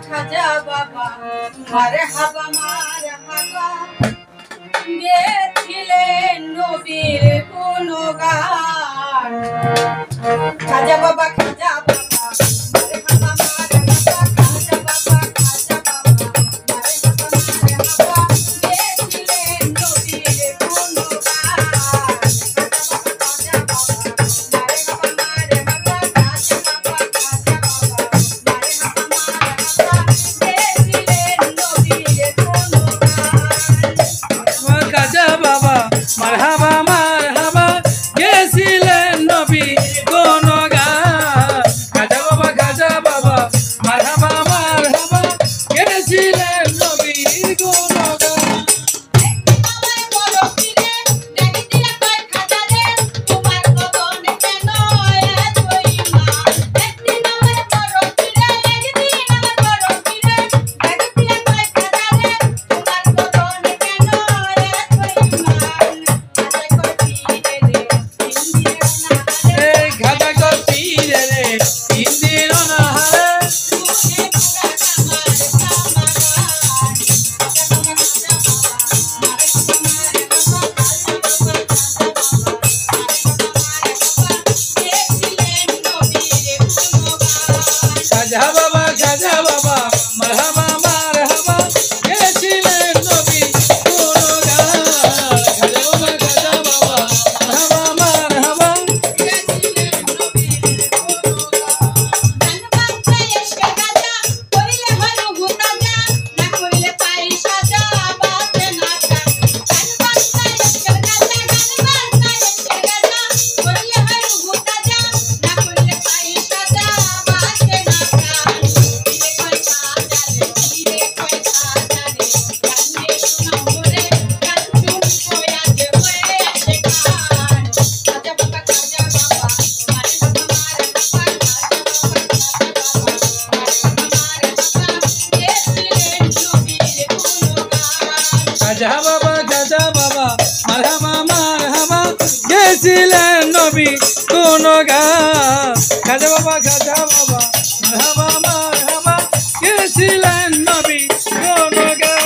খাজা বাবা মারহাবা মারহাবা গেছিলেন নবীর গুণগান খাজা বাবা খাজা বাবা মারহাবা মারহাবা খাজা বাবা খাজা বাবা মারহাবা মারহাবা গেছিলেন নবীর গুণগান খাজা বাবা মারহাবা মারহাবা খাজা বাবা খাজা বাবা মারহাবা মারহাবা গেছিলেন নবীর গুণগান খাজা বাবা মারহাবা মারহাবা গেছিলেন নবী গুণগান খাজা বাবা মারহাবা মারহাবা গেছিলেন নবীর গুণগান খাজা গো পীরে রে ইন্দির অনাহারে খাজা বাবা মারহাবা মারহাবা গেছিলেন নবী গুণগান খাজা বাবা মারহাবা মারহাবা খাজা বাবা মারহাবা মারহাবা গেছিলেন নবী গুণগান খাজা বাবা মারহাবা মারহাবা গেছিলেন নবী গুণগান